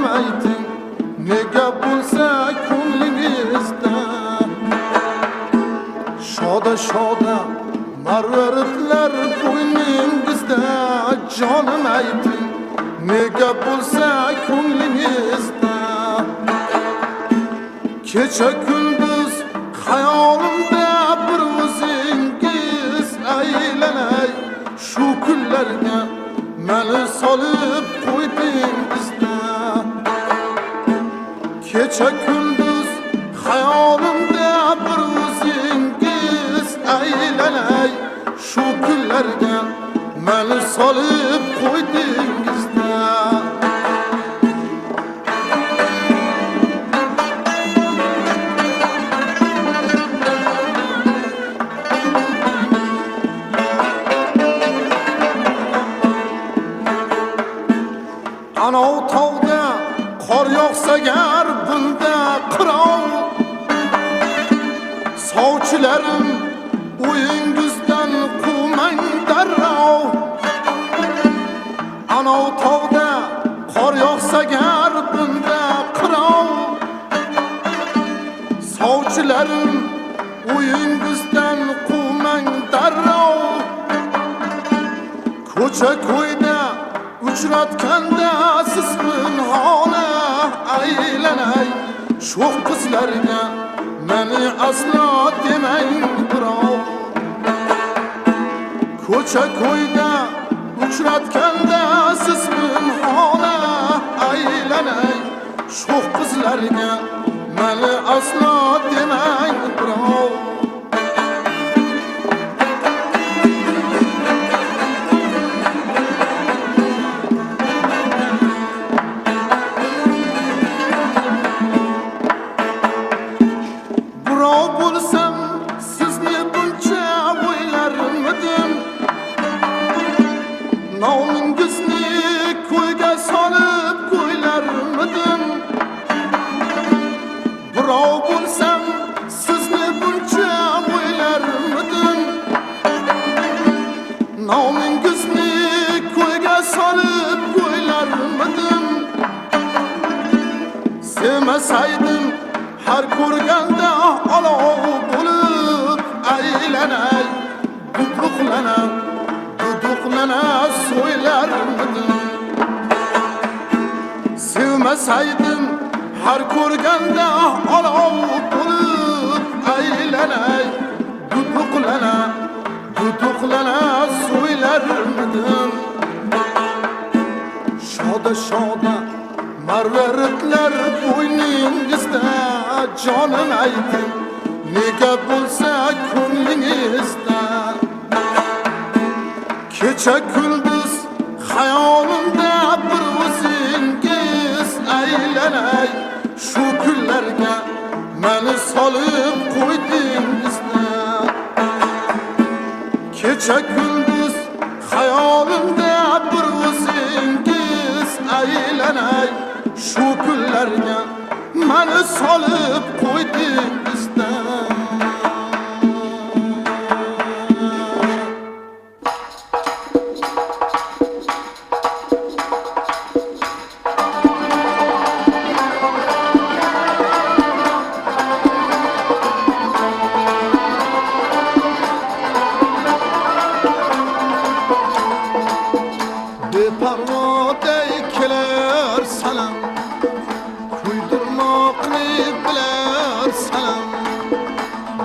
Canım ayting, nega bo'lsa ko'nglingizda shoda shoda marvaritlar bo'yningizda. Canım ayting, nega bo'lsa ko'nglingizda kecha kunduz xayolimda bir o'zingiz aylanay. Shu kunlarga meni solib qo'ydingizda. Kecha kunduz xayolimda bir o'zingiz aylanay. Shu kunlarga meni solib qo'ydingizda. Anov tog'da qor yog'sa gar bunda qirov, sovchilarim o'yingizdan quvmang darrov. Anov tog'da qor yog'sa gar bunda qirov, sovchilarim o'yingizdan quvmang darrov. Ko'cha ko'yda uchratganda siz pinhona aylanay. Sho'x qizlarga meni aslo demang birov. Ko'cha ko'yda uchratganda siz pinhona aylanay. Sho'x qizlarga meni aslo demang birov. Bo'lsam sizni buncha o'ylarmidim, nomingizni ko'yga solib qo'ylarmidim. Birov bo'lsam sizni buncha o'ylarmidim, nomingizni ko'yga solib qo'ylarmidim. Sevmasaydim har ko'rganda olov bo'lib aylanay. Duduqlana so'ylarmidim. Sevmasaydim har ko'rganda olov bo'lib aylanay. Duduqlana so'ylarmidim. Shoda shoda marvaritlar bo'yningizda. Canım ayting, nega bo'lsa ko'nglingizda kecha kunduz xayolimda bir o'zingiz aylanay. Shu kunlarga meni solib qo'ydingizda. Kecha kunduz xayolimda bir o'zingiz aylanay. Shu kunlarga meni solib qo'ydingizda. Beparvoday kelar salam, kuydirmoqni bilar salam.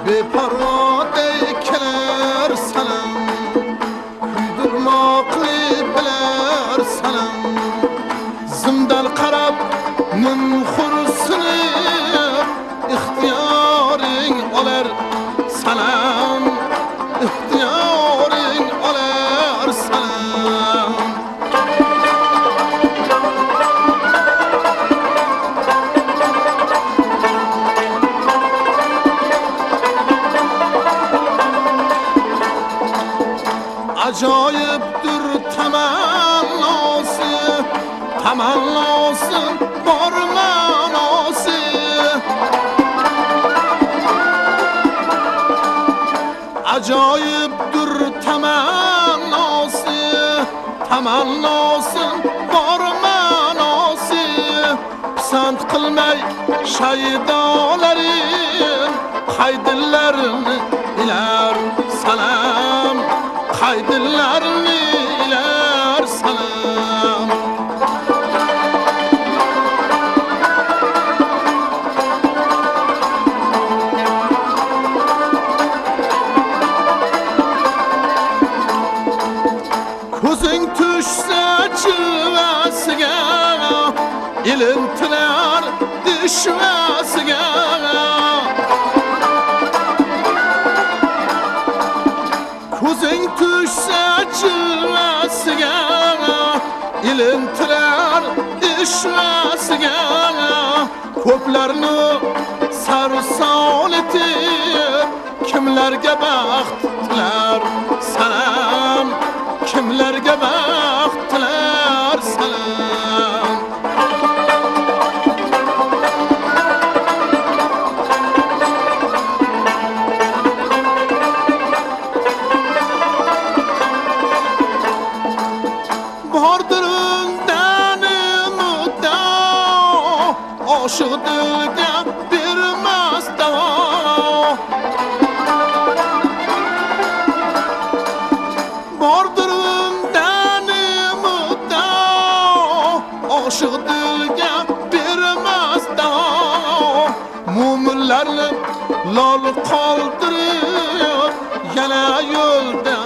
Beparvoday kelar salam, kuydirmoqni bilar salam. Zimdan qarab nimxursinib, ixtiyoring olar salam. Ixtiyoring olar salam. Ajoyibdir tamannosi, tamannosi bor ma'nosi. Ajoyibdir tamannosi, tamannosi bor ma'nosi. pisand qilmay shaydolarin qaydillarini ilar salam qaydillarini ilar salam ko'zing tushsa chilvasiga ilintirar dishvasiga ko'zing tushsa chilvasiga ilintirar dishvasiga ko'plarni sarson etib kimlarga baxt tilar salam kimlarga baxt tilar salam bordir undani muddao oshiq dilga bermas davo bordir undani muddao oshiq dilga bermas davo mo'minlarni lol qoldirib yana yo'lda